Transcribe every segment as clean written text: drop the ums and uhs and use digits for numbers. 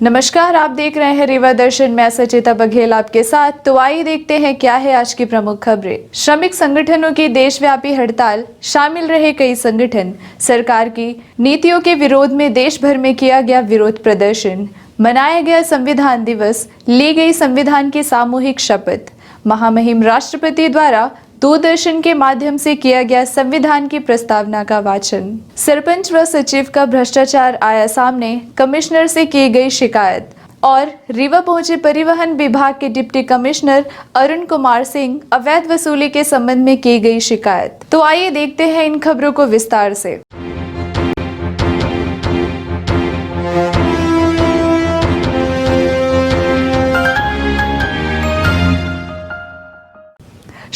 नमस्कार, आप देख रहे हैं रीवा दर्शन। मैं सचेता बघेल आपके साथ। तो आइए देखते हैं क्या है आज की प्रमुख खबरें। श्रमिक संगठनों की देशव्यापी हड़ताल, शामिल रहे कई संगठन। सरकार की नीतियों के विरोध में देश भर में किया गया विरोध प्रदर्शन। मनाया गया संविधान दिवस, ली गई संविधान की सामूहिक शपथ। महामहिम राष्ट्रपति द्वारा दूरदर्शन के माध्यम से किया गया संविधान की प्रस्तावना का वाचन। सरपंच व सचिव का भ्रष्टाचार आया सामने, कमिश्नर से की गई शिकायत। और रीवा पहुंचे परिवहन विभाग के डिप्टी कमिश्नर अरुण कुमार सिंह, अवैध वसूली के संबंध में की गई शिकायत। तो आइए देखते हैं इन खबरों को विस्तार से।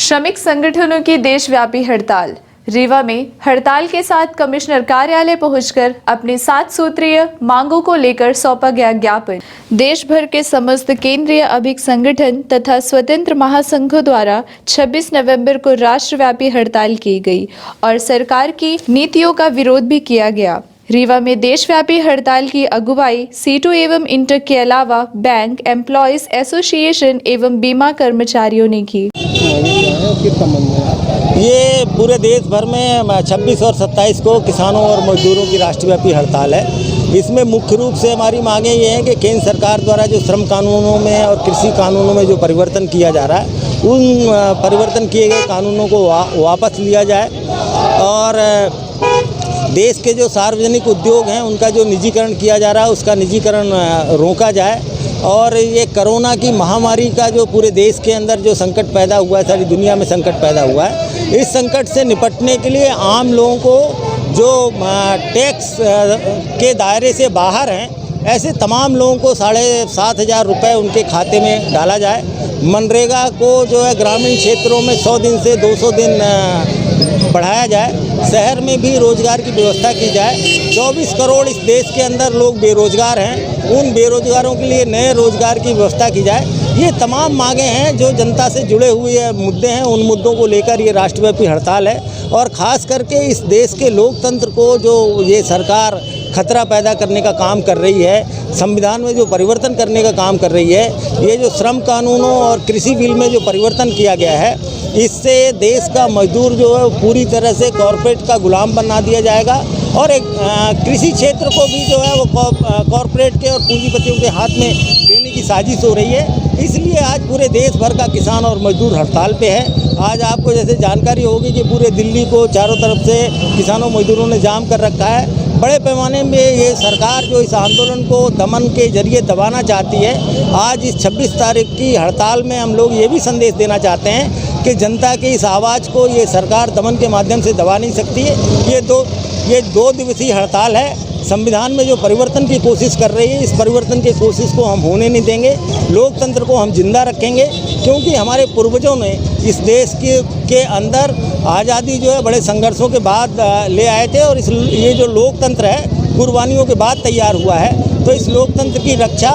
श्रमिक संगठनों की देशव्यापी हड़ताल। रीवा में हड़ताल के साथ कमिश्नर कार्यालय पहुंचकर अपनी 7 सूत्रीय मांगों को लेकर सौंपा गया ज्ञापन। देश भर के समस्त केंद्रीय अभिक संगठन तथा स्वतंत्र महासंघों द्वारा 26 नवंबर को राष्ट्रव्यापी हड़ताल की गई और सरकार की नीतियों का विरोध भी किया गया। रीवा में देशव्यापी हड़ताल की अगुवाई सीटू एवं इंटर के अलावा बैंक, एम्प्लॉयज एसोसिएशन एवं बीमा कर्मचारियों ने की। ये पूरे देश भर में 26 और 27 को किसानों और मजदूरों की राष्ट्रव्यापी हड़ताल है। इसमें मुख्य रूप से हमारी मांगें ये हैं कि केंद्र सरकार द्वारा जो श्रम कानूनों में और कृषि कानूनों में जो परिवर्तन किया जा रहा है, उन परिवर्तन किए गए कानूनों को वापस लिया जाए और देश के जो सार्वजनिक उद्योग हैं उनका जो निजीकरण किया जा रहा है उसका निजीकरण रोका जाए। और ये कोरोना की महामारी का जो पूरे देश के अंदर जो संकट पैदा हुआ है, सारी दुनिया में संकट पैदा हुआ है, इस संकट से निपटने के लिए आम लोगों को जो टैक्स के दायरे से बाहर हैं, ऐसे तमाम लोगों को 7,500 रुपये उनके खाते में डाला जाए। मनरेगा को जो है ग्रामीण क्षेत्रों में 100 दिन से 200 दिन बढ़ाया जाए। शहर में भी रोजगार की व्यवस्था की जाए। 24 करोड़ इस देश के अंदर लोग बेरोजगार हैं, उन बेरोजगारों के लिए नए रोजगार की व्यवस्था की जाए। ये तमाम मांगें हैं जो जनता से जुड़े हुए मुद्दे हैं। उन मुद्दों को लेकर ये राष्ट्रव्यापी हड़ताल है और ख़ास करके इस देश के लोकतंत्र को जो ये सरकार खतरा पैदा करने का काम कर रही है, संविधान में जो परिवर्तन करने का काम कर रही है, ये जो श्रम कानूनों और कृषि बिल में जो परिवर्तन किया गया है, इससे देश का मजदूर जो है वो पूरी तरह से कॉरपोरेट का गुलाम बना दिया जाएगा और एक कृषि क्षेत्र को भी जो है वो कॉरपोरेट के और पूंजीपतियों के हाथ में देने की साजिश हो रही है। इसलिए आज पूरे देश भर का किसान और मजदूर हड़ताल पे है। आज आपको जैसे जानकारी होगी कि पूरे दिल्ली को चारों तरफ से किसानों मजदूरों ने जाम कर रखा है। बड़े पैमाने में ये सरकार जो इस आंदोलन को दमन के जरिए दबाना चाहती है। आज इस 26 तारीख की हड़ताल में हम लोग ये भी संदेश देना चाहते हैं कि जनता की इस आवाज़ को ये सरकार दमन के माध्यम से दबा नहीं सकती है। ये दो दिवसीय हड़ताल है। संविधान में जो परिवर्तन की कोशिश कर रही है, इस परिवर्तन की कोशिश को हम होने नहीं देंगे। लोकतंत्र को हम जिंदा रखेंगे क्योंकि हमारे पूर्वजों ने इस देश के अंदर आज़ादी जो है बड़े संघर्षों के बाद ले आए थे और ये जो लोकतंत्र है कुर्बानियों के बाद तैयार हुआ है। तो इस लोकतंत्र की रक्षा,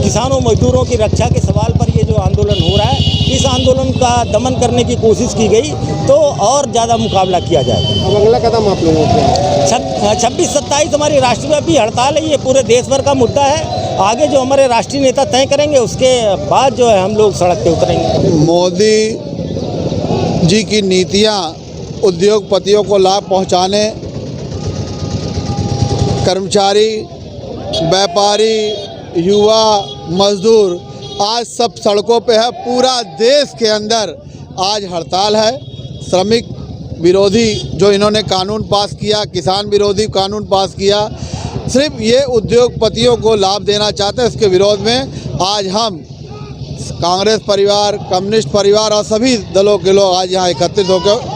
किसानों मजदूरों की रक्षा के सवाल पर ये जो आंदोलन हो रहा है, इस आंदोलन का दमन करने की कोशिश की गई तो और ज़्यादा मुकाबला किया जाए। अब अगला कदम आप लोगों का 26-27 हमारी राष्ट्रव्यापी हड़ताल है। ये पूरे देश भर का मुद्दा है। आगे जो हमारे राष्ट्रीय नेता तय करेंगे उसके बाद जो है हम लोग सड़क पे उतरेंगे। मोदी जी की नीतियां उद्योगपतियों को लाभ पहुंचाने, कर्मचारी, व्यापारी, युवा, मजदूर आज सब सड़कों पे है। पूरा देश के अंदर आज हड़ताल है। श्रमिक विरोधी जो इन्होंने कानून पास किया, किसान विरोधी कानून पास किया, सिर्फ ये उद्योगपतियों को लाभ देना चाहते हैं। इसके विरोध में आज हम कांग्रेस परिवार, कम्युनिस्ट परिवार और सभी दलों के लोग आज यहाँ एकत्रित होकर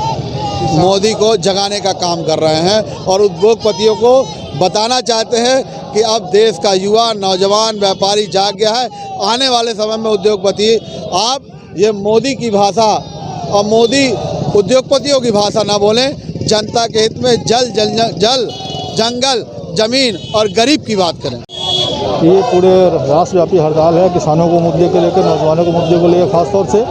मोदी को जगाने का काम कर रहे हैं और उद्योगपतियों को बताना चाहते हैं कि अब देश का युवा, नौजवान, व्यापारी जाग गया है। आने वाले समय में उद्योगपति आप ये मोदी की भाषा और मोदी उद्योगपतियों की भाषा ना बोलें। जनता के हित में जल जंगल, ज़मीन और गरीब की बात करें। ये पूरे राष्ट्रव्यापी हड़ताल है किसानों को मुद्दे को लेकर, नौजवानों को मुद्दे को लेकर खासतौर से।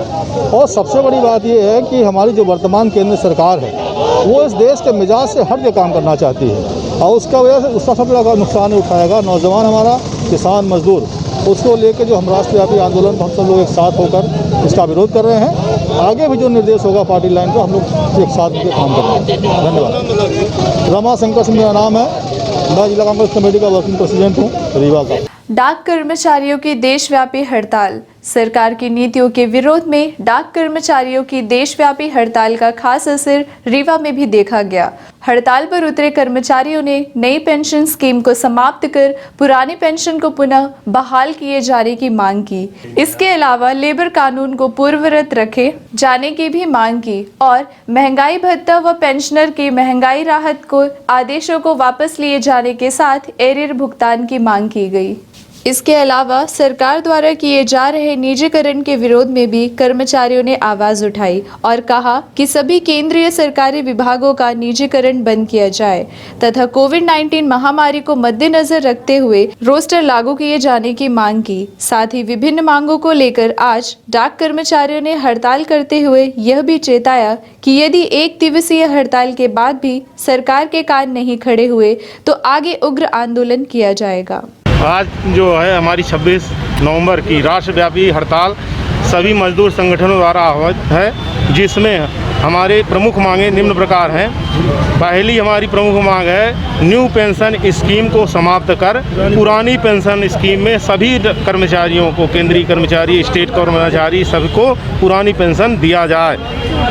और सबसे बड़ी बात ये है कि हमारी जो वर्तमान केंद्र सरकार है वो इस देश के मिजाज से हट के काम करना चाहती है और उसका वजह से उसका सबसे बड़ा नुकसान उठाएगा नौजवान हमारा किसान, मजदूर, उसको लेकर जो हम राष्ट्रव्यापी आंदोलन हम सब लोग एक साथ होकर इसका विरोध कर रहे हैं। आगे भी जो निर्देश होगा पार्टी लाइन पर हम लोग एक साथ मिलकर काम कर रहे हैं। धन्यवाद। रमाशंकर सिंह मेरा नाम है, मैं जिला कांग्रेस कमेटी का वर्किंग प्रेसिडेंट हूँ रीवा का। डाक कर्मचारियों की देशव्यापी हड़ताल। सरकार की नीतियों के विरोध में डाक कर्मचारियों की देशव्यापी हड़ताल का खास असर रीवा में भी देखा गया। हड़ताल पर उतरे कर्मचारियों ने नई पेंशन स्कीम को समाप्त कर पुरानी पेंशन को पुनः बहाल किए जाने की मांग की। इसके अलावा लेबर कानून को पूर्ववत रखे जाने की भी मांग की और महंगाई भत्ता व पेंशनर की महंगाई राहत को आदेशों को वापस लिए जाने के साथ एरियर भुगतान की मांग की गई। इसके अलावा सरकार द्वारा किए जा रहे निजीकरण के विरोध में भी कर्मचारियों ने आवाज उठाई और कहा कि सभी केंद्रीय सरकारी विभागों का निजीकरण बंद किया जाए तथा कोविड-19 महामारी को मद्देनजर रखते हुए रोस्टर लागू किए जाने की मांग की। साथ ही विभिन्न मांगों को लेकर आज डाक कर्मचारियों ने हड़ताल करते हुए यह भी चेताया कि यदि 1 दिवसीय हड़ताल के बाद भी सरकार के कान नहीं खड़े हुए तो आगे उग्र आंदोलन किया जाएगा। आज जो है हमारी 26 नवंबर की राष्ट्रव्यापी हड़ताल सभी मजदूर संगठनों द्वारा आहूत है, जिसमें हमारे प्रमुख मांगें निम्न प्रकार हैं। पहली हमारी प्रमुख मांग है न्यू पेंशन स्कीम को समाप्त कर पुरानी पेंशन स्कीम में सभी कर्मचारियों को, केंद्रीय कर्मचारी, स्टेट कर्मचारी, सबको पुरानी पेंशन दिया जाए।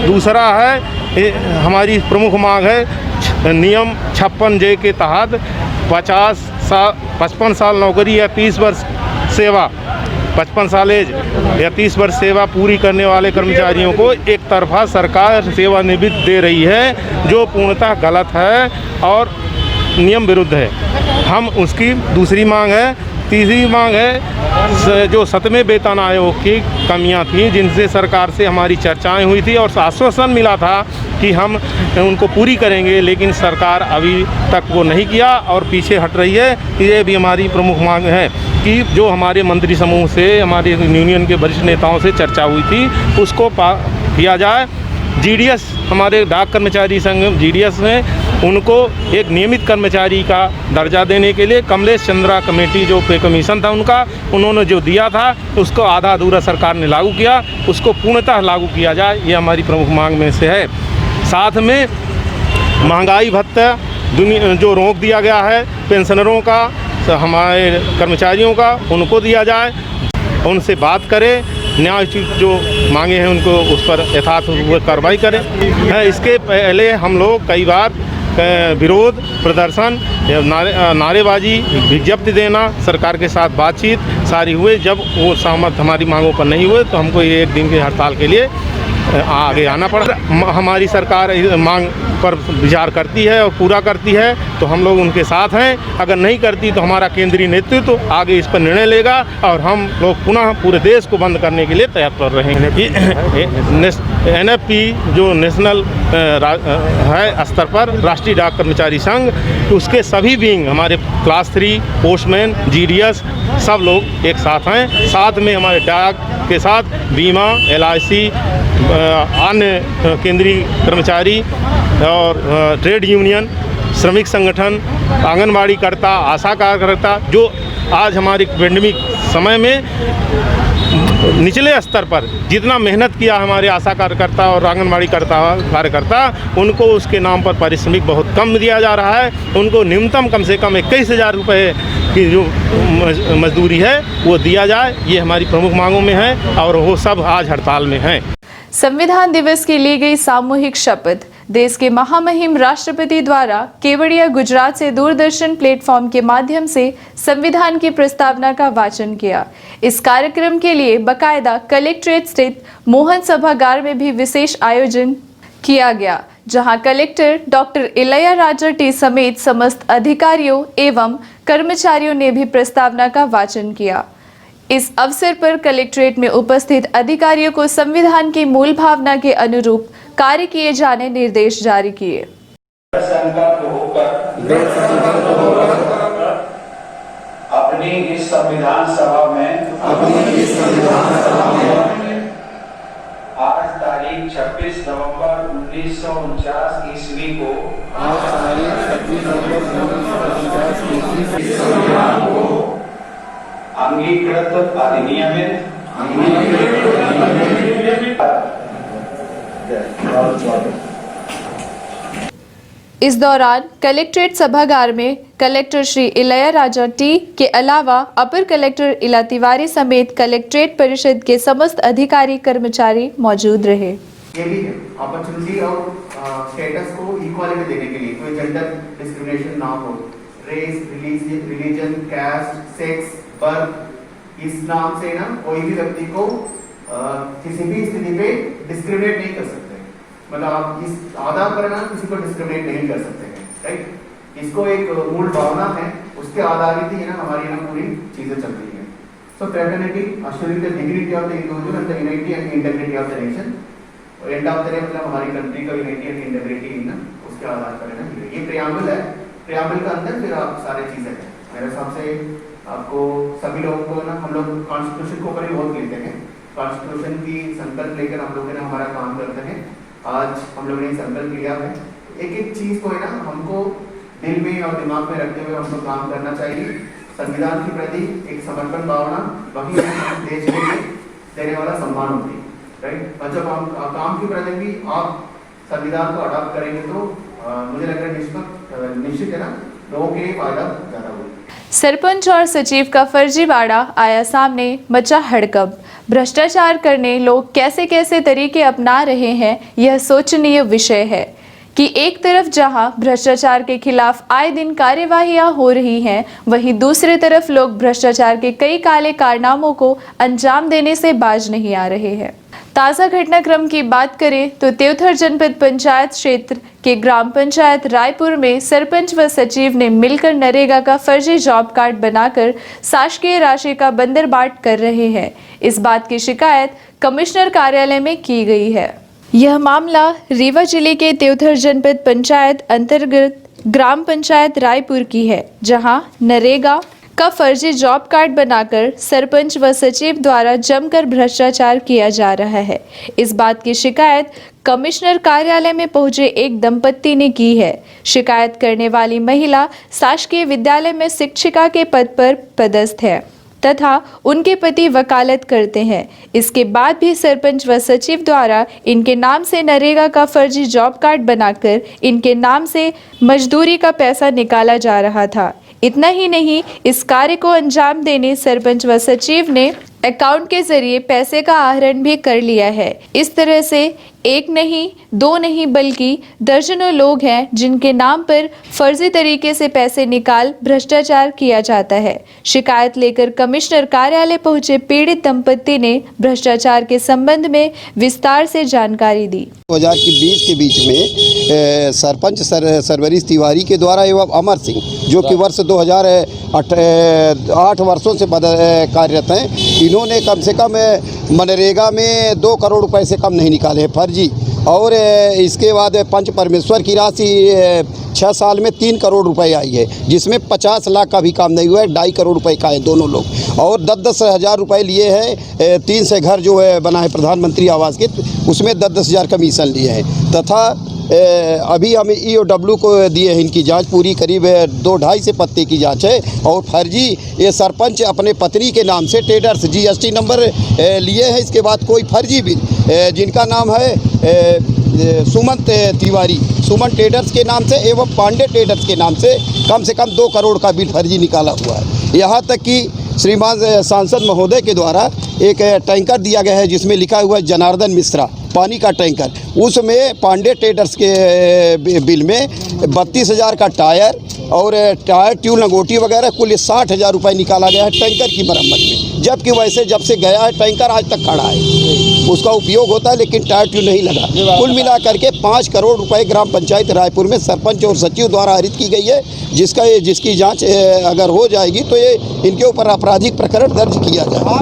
दूसरा है हमारी प्रमुख मांग है नियम 56J के तहत 55 साल नौकरी या 30 वर्ष सेवा, 55 साल एज या 30 वर्ष सेवा पूरी करने वाले कर्मचारियों को एक तरफा सरकार सेवानिवृत्ति दे रही है, जो पूर्णतः गलत है और नियम विरुद्ध है। हम उसकी दूसरी मांग है। तीसरी मांग है जो 7वें वेतन आयोग की कमियां थी, जिनसे सरकार से हमारी चर्चाएं हुई थी और आश्वासन मिला था कि हम उनको पूरी करेंगे, लेकिन सरकार अभी तक वो नहीं किया और पीछे हट रही है। ये भी हमारी प्रमुख मांग है कि जो हमारे मंत्री समूह से, हमारे यूनियन के वरिष्ठ नेताओं से चर्चा हुई थी, उसको किया जाए। GDS, हमारे डाक कर्मचारी संघ GDS ने उनको एक नियमित कर्मचारी का दर्जा देने के लिए कमलेश चंद्रा कमेटी जो पे कमीशन था उन्होंने जो दिया था उसको आधा अधूरा सरकार ने लागू किया, उसको पूर्णतः लागू किया जाए। ये हमारी प्रमुख मांग में से है। साथ में महंगाई भत्ता जो रोक दिया गया है पेंशनरों का, हमारे कर्मचारियों का, उनको दिया जाए, उनसे बात करें, न्याय जो मांगे हैं उनको उस पर यथार्थ कार्रवाई करें। इसके पहले हम लोग कई बार विरोध प्रदर्शन, नारेबाजी, विज्ञप्ति देना, सरकार के साथ बातचीत सारी हुए। जब वो सहमत हमारी मांगों पर नहीं हुए तो हमको ये 1 दिन की हड़ताल के लिए आगे आना पड़ा। हमारी सरकार मांग पर विचार करती है और पूरा करती है तो हम लोग उनके साथ हैं। अगर नहीं करती तो हमारा केंद्रीय नेतृत्व आगे इस पर निर्णय लेगा और हम लोग पुनः पूरे देश को बंद करने के लिए तैयार रहेंगे। NFP जो नेशनल है स्तर पर राष्ट्रीय डाक कर्मचारी संघ, उसके सभी विंग, हमारे क्लास 3 पोस्टमैन, GDS सब लोग एक साथ हैं। साथ में हमारे डाक के साथ बीमा, LIC, अन्य केंद्रीय कर्मचारी और ट्रेड यूनियन, श्रमिक संगठन, आंगनबाड़ी करता, आशा कार्यकर्ता, जो आज हमारे पेंडेमिक समय में निचले स्तर पर जितना मेहनत किया हमारे आशा कार्यकर्ता और आंगनबाड़ी कार्यकर्ता, उनको उसके नाम पर पारिश्रमिक बहुत कम दिया जा रहा है। उनको न्यूनतम कम से कम 21,000 रुपये की जो मजदूरी है वो दिया जाए। ये हमारी प्रमुख मांगों में है और वो सब आज हड़ताल में हैं। संविधान दिवस की ली गई सामूहिक शपथ। देश के महामहिम राष्ट्रपति द्वारा केवड़िया गुजरात से दूरदर्शन प्लेटफॉर्म के माध्यम से संविधान की प्रस्तावना का वाचन किया। इस कार्यक्रम के लिए बकायदा कलेक्ट्रेट स्थित मोहन सभागार में भी विशेष आयोजन किया गया, जहां कलेक्टर डॉक्टर इलैयाराजा टी समेत समस्त अधिकारियों एवं कर्मचारियों ने भी प्रस्तावना का वाचन किया। इस अवसर पर कलेक्ट्रेट में उपस्थित अधिकारियों को संविधान की मूल भावना के अनुरूप कार्य किए जाने निर्देश जारी किए। अपनी इस संविधान सभा में आज तारीख 26 नवंबर 1949 ईस्वी को अंगीकृत अधिनियमित इस दौरान कलेक्ट्रेट सभागार में कलेक्टर श्री इलैया राजा टी के अलावा अपर कलेक्टर इला तिवारी समेत कलेक्ट्रेट परिषद के समस्त अधिकारी कर्मचारी मौजूद रहे। ये भी है अपॉर्चुनिटी और स्टेटस को इक्वालिटी देने के लिए कोई जेंडर डिस्क्रिमिनेशन ना हो, race, religion, caste, sex, birth, इस नाम से ना कोई भी व्यक्ति को किसी भी स्थिति पे डिस्क्रिमिनेट नहीं कर सकते। मतलब आप इस आधार पर ना किसी को डिस्क्रिमिनेट नहीं कर सकते हैं, राइट। इसको एक मूल भावना है, उसके आधारित ही ना हमारी ना पूरी चीजें चल रही है। So fraternity assuring the dignity of the individual and the unity and integrity of the nation. End of the day मतलब हमारी कंट्री का यूनिटी एंड इंटीग्रिटी ना उसके आधार पर है ना। ये प्रियम्बल है, प्रियम्बल का अंदर फिर आप सारे चीजें हैं। मेरे हिसाब से आपको सभी लोगों को ना हम लोग कॉन्स्टिट्यूशन को ऊपर ही बहुत लेते हैं। कॉन्स्टिट्यूशन की संकल्प लेकर हम लोग ना हमारा काम करते हैं। आज हम लोगों ने संकल्प लिया है, एक एक चीज को है ना हमको दिल में और दिमाग में रखते हुए हमको काम करना चाहिए। संविधान के प्रति एक समर्पण भावना वही देश के लिए देने वाला सम्मान होती है, राइट। और जब हम काम के प्रति भी आप संविधान को अडॉप्ट करेंगे तो मुझे लग रहा है निश्चित है ना लोगों के लिए फायदा ज्यादा होगा। सरपंच और सचिव का फर्जीवाड़ा आया सामने, मचा हड़कंप। भ्रष्टाचार करने लोग कैसे कैसे तरीके अपना रहे हैं, यह सोचनीय विषय है कि एक तरफ जहां भ्रष्टाचार के खिलाफ आए दिन कार्यवाहियां हो रही हैं, वहीं दूसरी तरफ लोग भ्रष्टाचार के कई काले कारनामों को अंजाम देने से बाज नहीं आ रहे हैं। ताज़ा घटनाक्रम की बात करें तो त्योथर जनपद पंचायत क्षेत्र के ग्राम पंचायत रायपुर में सरपंच व सचिव ने मिलकर नरेगा का फर्जी जॉब कार्ड बनाकर शासकीय राशि का बंदरबाट कर रहे हैं। इस बात की शिकायत कमिश्नर कार्यालय में की गई है। यह मामला रीवा जिले के त्योथर जनपद पंचायत अंतर्गत ग्राम पंचायत रायपुर की है, जहां नरेगा का फर्जी जॉब कार्ड बनाकर सरपंच व सचिव द्वारा जमकर भ्रष्टाचार किया जा रहा है। इस बात की शिकायत कमिश्नर कार्यालय में पहुंचे एक दंपत्ति ने की है। शिकायत करने वाली महिला शासकीय विद्यालय में शिक्षिका के पद पर पदस्थ है तथा उनके पति वकालत करते हैं। इसके बाद भी सरपंच व सचिव द्वारा इनके नाम से नरेगा का फर्जी जॉब कार्ड बनाकर इनके नाम से मजदूरी का पैसा निकाला जा रहा था। इतना ही नहीं, इस कार्य को अंजाम देने सरपंच व सचिव ने अकाउंट के जरिए पैसे का आहरण भी कर लिया है। इस तरह से एक नहीं, दो नहीं, बल्कि दर्जनों लोग हैं जिनके नाम पर फर्जी तरीके से पैसे निकाल भ्रष्टाचार किया जाता है। शिकायत लेकर कमिश्नर कार्यालय पहुंचे पीड़ित दंपत्ति ने भ्रष्टाचार के संबंध में विस्तार से जानकारी दी। 2020 के बीच में सरपंच सरवरीश तिवारी के द्वारा एवं अमर सिंह, जो कि वर्ष 2008 वर्षों से कार्यरत हैं, इन्होंने कम से कम मनरेगा में 2 करोड़ रुपए से कम नहीं निकाले हैं फर्जी। और इसके बाद पंच परमेश्वर की राशि 6 साल में 3 करोड़ रुपए आई है, जिसमें 50 लाख का भी काम नहीं हुआ है। 2.5 करोड़ रुपए का है दोनों लोग। और 10-10 हज़ार रुपये लिए हैं। 3 से घर जो है बना है प्रधानमंत्री आवास के, उसमें 10-10 हज़ार कमीशन लिए हैं। तथा अभी हम EOW को दिए हैं इनकी जांच पूरी, करीब 2-2.5 से पत्ते की जांच है। और फर्जी ये सरपंच अपने पत्नी के नाम से ट्रेडर्स GST नंबर लिए हैं। इसके बाद कोई फर्जी बिल जिनका नाम है सुमंत तिवारी, सुमन ट्रेडर्स के नाम से एवं पांडे ट्रेडर्स के नाम से कम 2 करोड़ का बिल फर्जी निकाला हुआ है। यहाँ तक कि श्रीमान सांसद महोदय के द्वारा एक टैंकर दिया गया है जिसमें लिखा हुआ है जनार्दन मिश्रा पानी का टैंकर, उसमें पांडे ट्रेडर्स के बिल में 32,000 का टायर और टायर ट्यूब लंगोटी वगैरह कुल 60,000 रुपये निकाला गया है टैंकर की मरम्मत में। जबकि वैसे जब से गया है टैंकर आज तक खड़ा है, उसका उपयोग होता है लेकिन टायर ट्यूब नहीं लगा। कुल मिला करके 5 करोड़ रुपए ग्राम पंचायत रायपुर में सरपंच और सचिव द्वारा हरित की गई है, जिसकी जांच अगर हो जाएगी तो ये इनके ऊपर आपराधिक प्रकरण दर्ज किया जाएगा।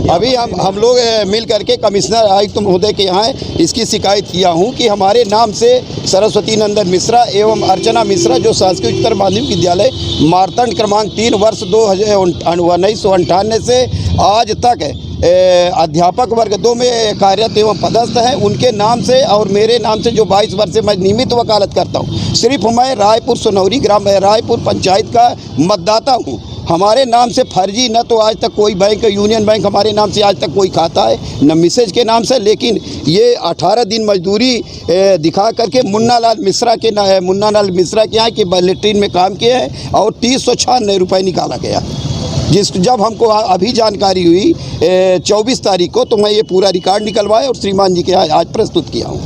अभी हम लोग मिल करके कमिश्नर आयुक्त महोदय के यहाँ इसकी शिकायत किया हूँ कि हमारे नाम से सरस्वती नंदन मिश्रा एवं अर्चना मिश्रा, जो शासकीय उच्चतर माध्यमिक विद्यालय मारतंड क्रमांक 3 वर्ष 1998 से आज तक अध्यापक वर्ग 2 में कार्यरत एवं पदस्थ हैं, उनके नाम से और मेरे नाम से जो 22 वर्ष से मैं नियमित वकालत करता हूं। सिर्फ मैं रायपुर सोनौरी ग्राम रायपुर पंचायत का मतदाता हूं। हमारे नाम से फर्जी न तो आज तक कोई बैंक, यूनियन बैंक हमारे नाम से आज तक कोई खाता है, न मिसेज के नाम से। लेकिन ये 18 दिन मजदूरी दिखा करके मुन्ना लाल मिश्रा के यहाँ के लेटरिन में काम किए हैं और 396 रुपये निकाला गया। जब हमको अभी जानकारी हुई 24 तारीख को, तो मैं ये पूरा रिकॉर्ड निकलवाया और श्रीमान जी के आज प्रस्तुत किया हूँ।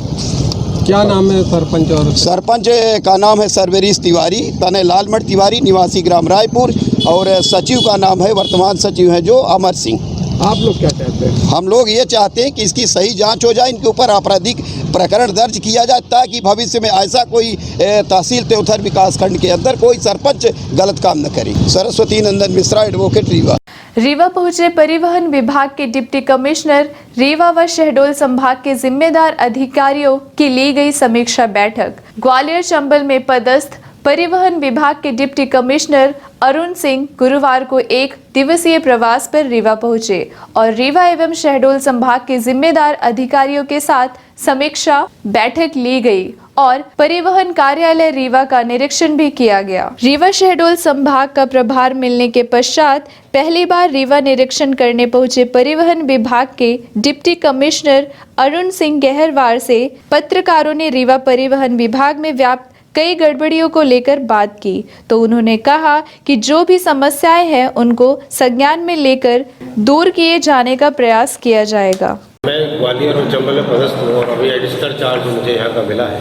क्या नाम है सरपंच? और सरपंच का नाम है सर्वेरीश तिवारी, तने लालमठ तिवारी, निवासी ग्राम रायपुर, और सचिव का नाम है, वर्तमान सचिव हैं जो अमर सिंह। आप लोग क्या चाहते हैं? हम लोग ये चाहते हैं कि इसकी सही जांच हो जाए, इनके ऊपर आपराधिक प्रकरण दर्ज किया जाए, ताकि भविष्य में ऐसा कोई तहसील त्योथर विकास खंड के अंदर कोई सरपंच गलत काम न करे। सरस्वती नंदन मिश्रा, एडवोकेट, रीवा। रीवा पहुंचे परिवहन विभाग के डिप्टी कमिश्नर। रीवा व शहडोल संभाग के जिम्मेदार अधिकारियों की ली गई समीक्षा बैठक। ग्वालियर चंबल में पदस्थ परिवहन विभाग के डिप्टी कमिश्नर अरुण सिंह गुरुवार को 1 दिवसीय प्रवास पर रीवा पहुंचे और रीवा एवं शहडोल संभाग के जिम्मेदार अधिकारियों के साथ समीक्षा बैठक ली गई और परिवहन कार्यालय रीवा का निरीक्षण भी किया गया। रीवा शहडोल संभाग का प्रभार मिलने के पश्चात पहली बार रीवा निरीक्षण करने पहुंचे परिवहन विभाग के डिप्टी कमिश्नर अरुण सिंह गहरवार से पत्रकारों ने रीवा परिवहन विभाग में व्याप्त कई गड़बड़ियों को लेकर बात की, तो उन्होंने कहा कि जो भी समस्याएं हैं उनको संज्ञान में लेकर दूर किए जाने का प्रयास किया जाएगा। मैं ग्वालियर और चंबल में पदस्थ हूँ और अभी एडिशनल चार्ज मुझे यहाँ का मिला है।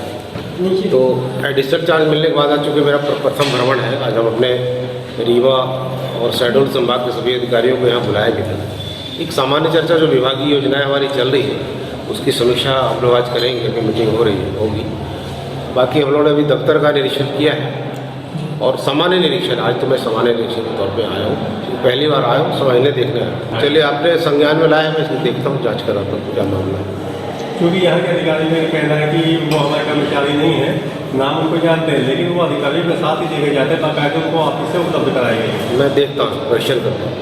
तो एडिशनल चार्ज मिलने के बाद आज चूँकि मेरा प्रथम भ्रमण है, आज हम अपने रीवा और शहडोल संभाग के सभी अधिकारियों को यहाँ बुलाया गया था। एक सामान्य चर्चा जो विभागीय योजनाएं हमारी चल रही है उसकी समीक्षा हम लोग आज करेंगे, कि मीटिंग होगी। बाकी हम लोगों ने अभी दफ्तर का निरीक्षण किया है और सामान्य निरीक्षण, आज तो मैं सामान्य निरीक्षण के तौर पे आया हूँ, पहली बार आया हूँ, समझने देखने आया। चलिए आपने संज्ञान में लाया, मैं इसको देखता हूँ, जांच कराता हूँ क्या मामला है। क्योंकि यहाँ के अधिकारी का कहना है कि वो हमारे कर्मचारी नहीं है, नाम उनको जानते हैं, लेकिन वो अधिकारियों के साथ ही देखे जाते हैं, बाकायदे उनको ऑफिस से उपलब्ध कराए गए। मैं देखता हूँ, क्वेश्चन करता हूँ।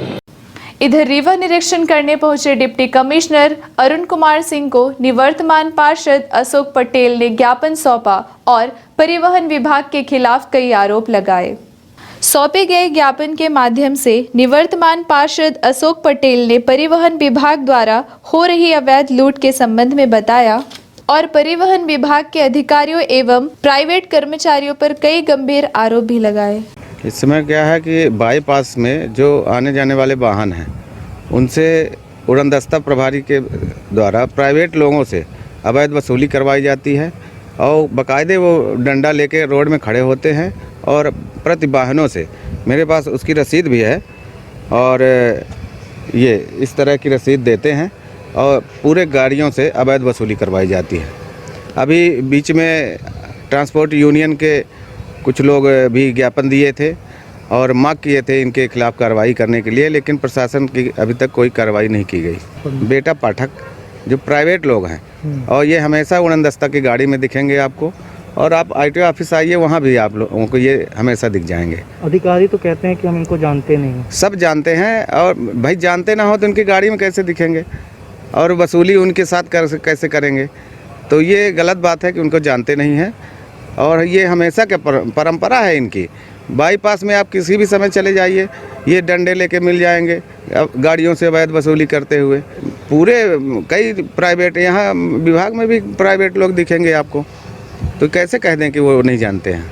इधर रीवा निरीक्षण करने पहुंचे डिप्टी कमिश्नर अरुण कुमार सिंह को निवर्तमान पार्षद अशोक पटेल ने ज्ञापन सौंपा और परिवहन विभाग के खिलाफ कई आरोप लगाए। सौंपे गए ज्ञापन के माध्यम से निवर्तमान पार्षद अशोक पटेल ने परिवहन विभाग द्वारा हो रही अवैध लूट के संबंध में बताया और परिवहन विभाग के अधिकारियों एवं प्राइवेट कर्मचारियों पर कई गंभीर आरोप भी लगाए। इस समय क्या है कि बाईपास में जो आने जाने वाले वाहन हैं उनसे उड़नदस्ता प्रभारी के द्वारा प्राइवेट लोगों से अवैध वसूली करवाई जाती है और बाकायदे वो डंडा लेके रोड में खड़े होते हैं और प्रति वाहनों से, मेरे पास उसकी रसीद भी है, और ये इस तरह की रसीद देते हैं और पूरे गाड़ियों से अवैध वसूली करवाई जाती है। अभी बीच में ट्रांसपोर्ट यूनियन के कुछ लोग भी ज्ञापन दिए थे और मांग किए थे इनके खिलाफ कार्रवाई करने के लिए, लेकिन प्रशासन की अभी तक कोई कार्रवाई नहीं की गई। बेटा पाठक जो प्राइवेट लोग हैं और ये हमेशा उड़नदस्ता की गाड़ी में दिखेंगे आपको, और आप आईटीओ ऑफिस आइए, वहाँ भी आप लोगों को ये हमेशा दिख जाएंगे। अधिकारी तो कहते हैं कि हम इनको जानते नहीं हैं। सब जानते हैं, और भाई जानते ना हो तो उनकी गाड़ी में कैसे दिखेंगे और वसूली उनके साथ कैसे करेंगे? तो ये गलत बात है कि उनको जानते नहीं हैं, और ये हमेशा के परंपरा है इनकी। बाईपास में आप किसी भी समय चले जाइए, ये डंडे लेके मिल जाएंगे गाड़ियों से अवैध वसूली करते हुए। पूरे कई प्राइवेट, यहाँ विभाग में भी प्राइवेट लोग दिखेंगे आपको, तो कैसे कह दें कि वो नहीं जानते हैं?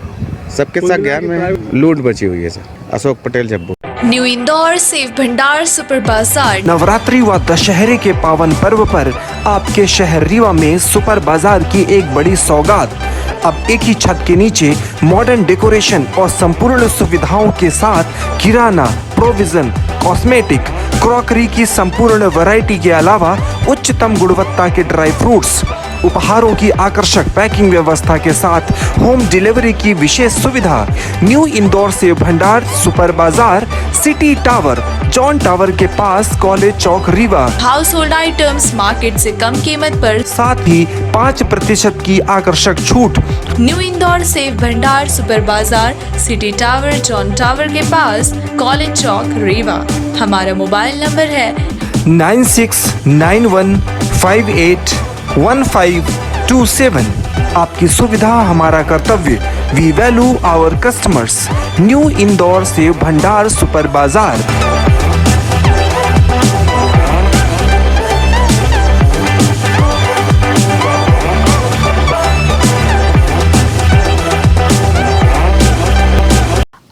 सबके साथ ज्ञान में लूट बची हुई है sir. Ashok Patel Jabbu. New Indore Sev Bhandar super Bazaar. Navratri व दशहरे के पावन पर्व पर आपके शहर रीवा में सुपर बाजार की एक बड़ी सौगात। अब एक ही छत के नीचे मॉडर्न डेकोरेशन और संपूर्ण सुविधाओं के साथ किराना, प्रोविजन, कॉस्मेटिक, क्रॉकरी की संपूर्ण वैरायटी के अलावा उच्चतम गुणवत्ता के ड्राई फ्रूट्स, उपहारों की आकर्षक पैकिंग व्यवस्था के साथ होम डिलीवरी की विशेष सुविधा। New Indore Sev Bhandar super Bazaar, city tower, john tower के पास, college Chowk, Rewa. Household items market से कम कीमत पर, साथ ही 5% की आकर्षक छूट। New Indore Sev Bhandar super Bazaar, city tower, john tower के पास, कॉलेज चौक, रीवा। हमारा मोबाइल नंबर है 9691581527। आपकी सुविधा हमारा कर्तव्य। We value our customers. New Indore Sev Bhandar super Bazaar.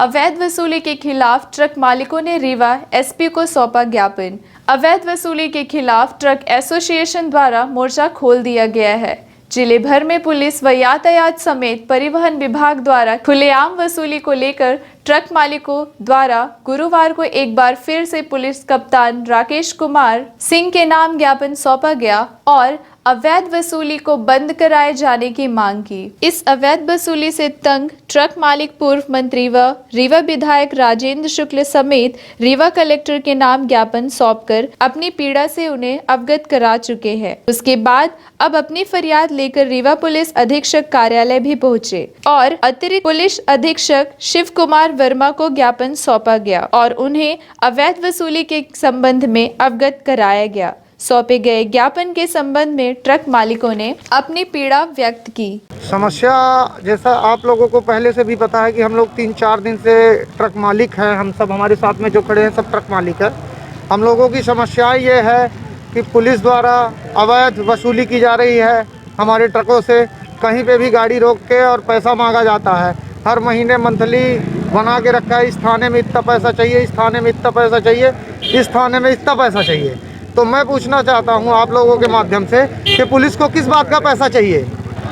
अवैध वसूली के खिलाफ ट्रक मालिकों ने रीवा एसपी को सौंपा ज्ञापन। अवैध वसूली के खिलाफ ट्रक एसोसिएशन द्वारा मोर्चा खोल दिया गया है। जिले भर में पुलिस व यातायात समेत परिवहन विभाग द्वारा खुलेआम वसूली को लेकर ट्रक मालिकों द्वारा गुरुवार को एक बार फिर से पुलिस कप्तान राकेश कुमार सिंह के नाम ज्ञापन सौंपा गया और अवैध वसूली को बंद कराए जाने की मांग की। इस अवैध वसूली से तंग ट्रक मालिक पूर्व मंत्री व रीवा विधायक राजेंद्र शुक्ल समेत रीवा कलेक्टर के नाम ज्ञापन सौंपकर अपनी पीड़ा से उन्हें अवगत करा चुके हैं। उसके बाद अब अपनी फरियाद लेकर रीवा पुलिस अधीक्षक कार्यालय भी पहुंचे और अतिरिक्त पुलिस अधीक्षक शिव कुमार वर्मा को ज्ञापन सौंपा गया और उन्हें अवैध वसूली के संबंध में अवगत कराया गया। सौंपे गए ज्ञापन के संबंध में ट्रक मालिकों ने अपनी पीड़ा व्यक्त की। समस्या जैसा आप लोगों को पहले से भी पता है कि हम लोग 3-4 दिन से ट्रक मालिक हैं। हम सब, हमारे साथ में जो खड़े हैं सब ट्रक मालिक हैं। हम लोगों की समस्या ये है कि पुलिस द्वारा अवैध वसूली की जा रही है हमारे ट्रकों से। कहीं पे भी गाड़ी रोक के और पैसा मांगा जाता है। हर महीने मंथली बना के रखा है, इस थाने में इतना पैसा चाहिए, इस थाने में इतना पैसा चाहिए, इस थाने में इतना पैसा चाहिए। तो मैं पूछना चाहता हूं आप लोगों के माध्यम से कि पुलिस को किस बात का पैसा चाहिए।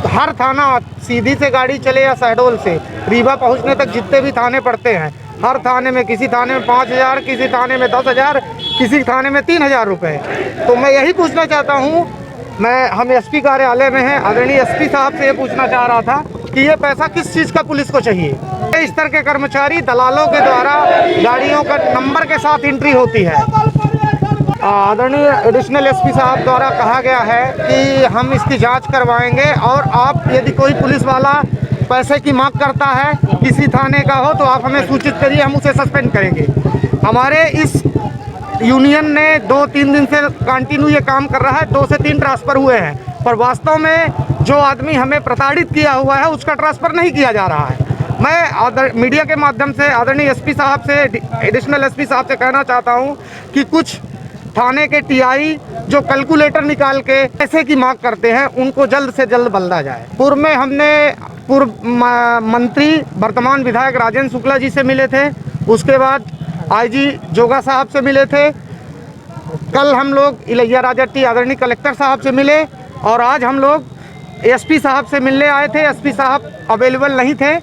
तो हर थाना सीधी से गाड़ी चले या शहडोल से रीवा पहुंचने तक जितने भी थाने पड़ते हैं, हर थाने में किसी थाने में 5,000, किसी थाने में 10,000, किसी थाने में 3,000 रुपये। तो मैं यही पूछना चाहता हूँ, हम एसपी कार्यालय में हैं, आदरणीय एसपी साहब से ये पूछना चाह रहा था कि ये पैसा किस चीज़ का पुलिस को चाहिए। इस तरह के कर्मचारी दलालों के द्वारा गाड़ियों का नंबर के साथ एंट्री होती है। आदरणीय एडिशनल एसपी साहब द्वारा कहा गया है कि हम इसकी जांच करवाएंगे और आप यदि कोई पुलिस वाला पैसे की मांग करता है किसी थाने का हो तो आप हमें सूचित करिए, हम उसे सस्पेंड करेंगे। हमारे इस यूनियन ने 2-3 दिन से कंटिन्यू ये काम कर रहा है। 2 से 3 ट्रांसफ़र हुए हैं, पर वास्तव में जो आदमी हमें प्रताड़ित किया हुआ है उसका ट्रांसफ़र नहीं किया जा रहा है। मैं मीडिया के माध्यम से आदरणीय एसपी साहब से, एडिशनल एसपी साहब से कहना चाहता हूँ कि कुछ थाने के टीआई जो कैलकुलेटर निकाल के पैसे की मांग करते हैं उनको जल्द से जल्द बदला जाए। पूर्व में हमने पूर्व मंत्री वर्तमान विधायक राजेंद्र शुक्ला जी से मिले थे, उसके बाद आईजी जोगा साहब से मिले थे, कल हम लोग इलैया राजट्टी आदरणीय कलेक्टर साहब से मिले और आज हम लोग एसपी साहब से मिलने आए थे। एसपी साहब अवेलेबल नहीं थे।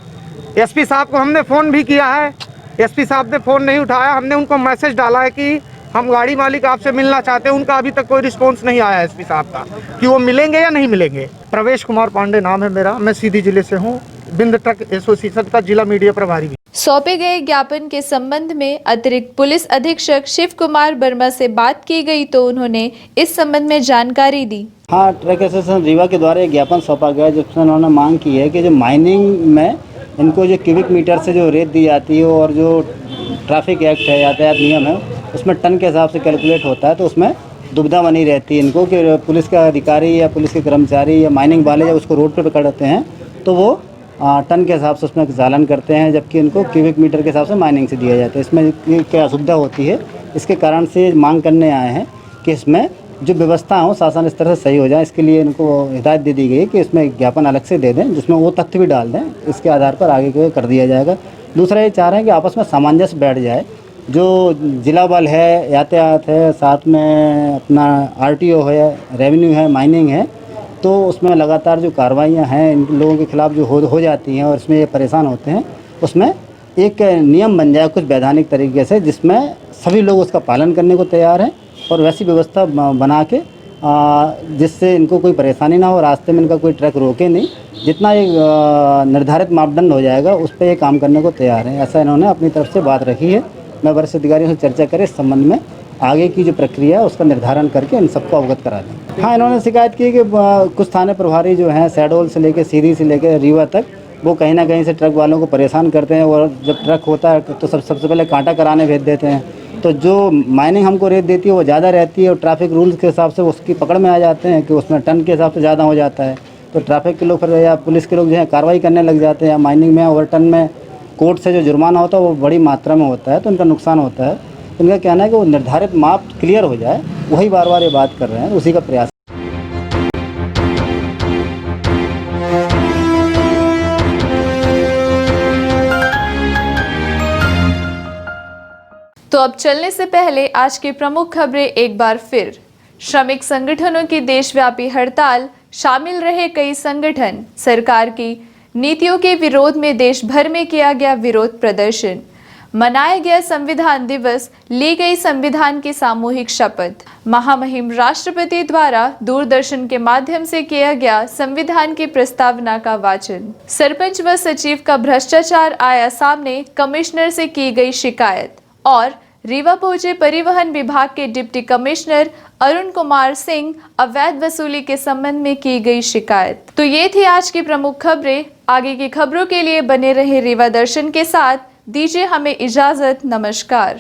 एसपी साहब को हमने फ़ोन भी किया है, एसपी साहब ने फ़ोन नहीं उठाया। हमने उनको मैसेज डाला है कि हम गाड़ी मालिक आपसे मिलना चाहते हैं, उनका अभी तक कोई रिस्पांस नहीं आया है एसपी साहब का कि वो मिलेंगे या नहीं मिलेंगे। प्रवेश कुमार पांडे नाम है मेरा, मैं सीधी जिले से हूँ, बिंद ट्रक एसोसिएशन का जिला मीडिया प्रभारी भी। सौंपे गए ज्ञापन के संबंध में अतिरिक्त पुलिस अधीक्षक शिव कुमार वर्मा से बात की गई तो उन्होंने इस संबंध में जानकारी दी। हाँ, ट्रक एसोसिएशन रीवा के द्वारा एक ज्ञापन सौंपा गया जिसमें उन्होंने मांग की है कि जो माइनिंग में इनको जो क्यूबिक मीटर से जो रेत दी जाती है और जो ट्रैफिक एक्ट है, यातायात नियम है, उसमें टन के हिसाब से कैलकुलेट होता है, तो उसमें दुविधा बनी रहती है इनको कि पुलिस का अधिकारी या पुलिस के कर्मचारी या माइनिंग वाले जब उसको रोड पर पकड़ते हैं तो वो टन के हिसाब से उसमें चालान करते हैं, जबकि इनको क्यूबिक मीटर के हिसाब से माइनिंग से दिया जाता है। इसमें क्या असुविधा होती है, इसके कारण से मांग करने आए हैं कि इसमें जो व्यवस्था हो शासन इस तरह से सही हो जाए। इसके लिए इनको हिदायत दे दी गई है कि इसमें ज्ञापन अलग से दे दें जिसमें वो तथ्य भी डाल दें, इसके आधार पर आगे को कर दिया जाएगा। दूसरा ये चाह रहे हैं कि आपस में सामंजस्य बैठ जाए, जो जिला बल है, यातायात है, साथ में अपना आरटीओ है, रेवेन्यू है, माइनिंग है, तो उसमें लगातार जो कार्रवाइयाँ हैं इन लोगों के खिलाफ जो हो जाती हैं और इसमें ये परेशान होते हैं, उसमें एक नियम बन जाए कुछ वैधानिक तरीके से जिसमें सभी लोग उसका पालन करने को तैयार हैं और वैसी व्यवस्था बना के जिससे इनको कोई परेशानी ना हो, रास्ते में इनका कोई ट्रक रोके नहीं। जितना एक निर्धारित मापदंड हो जाएगा उस पर ये काम करने को तैयार है, ऐसा इन्होंने अपनी तरफ से बात रखी है। मैं वरिष्ठ अधिकारियों से चर्चा करें इस संबंध में आगे की जो प्रक्रिया है उसका निर्धारण करके इन सबको अवगत करा दें। हाँ, इन्होंने शिकायत की कि कुछ थाने प्रभारी जो हैं शहडोल से लेकर सीधी से लेकर रीवा तक वो कहीं ना कहीं से ट्रक वालों को परेशान करते हैं और जब ट्रक होता है तो सबसे पहले कांटा कराने भेज देते हैं, तो जो माइनिंग हमको रेट देती है वो ज़्यादा रहती है और ट्रैफिक रूल्स के हिसाब से उसकी पकड़ में आ जाते हैं कि उसमें टन के हिसाब से ज़्यादा हो जाता है। तो ट्रैफिक के लोग फिर या पुलिस के लोग जो है कार्रवाई करने लग जाते हैं। या माइनिंग में ओवरटर्न में कोर्ट से जो जुर्माना होता है वो बड़ी मात्रा में होता है, तो उनका नुकसान होता है। तो इनका कहना है कि वो निर्धारित माप क्लियर हो जाए, वही बार बार ये बात कर रहे हैं, उसी का प्रयास। तो अब चलने से पहले आज की प्रमुख खबरें एक बार फिर। श्रमिक संगठनों की देशव्यापी हड़ताल, शामिल रहे कई संगठन। सरकार की नीतियों के विरोध में देश भर में किया गया विरोध प्रदर्शन। मनाया गया संविधान दिवस, ली गई संविधान की सामूहिक शपथ। महामहिम राष्ट्रपति द्वारा दूरदर्शन के माध्यम से किया गया संविधान की प्रस्तावना का वाचन। सरपंच व सचिव का भ्रष्टाचार आया सामने, कमिश्नर से की गई शिकायत। और रीवा पहुंचे परिवहन विभाग के डिप्टी कमिश्नर अरुण कुमार सिंह, अवैध वसूली के संबंध में की गई शिकायत। तो ये थी आज की प्रमुख खबरें। आगे की खबरों के लिए बने रहे रीवा दर्शन के साथ। दीजिए हमें इजाजत। नमस्कार।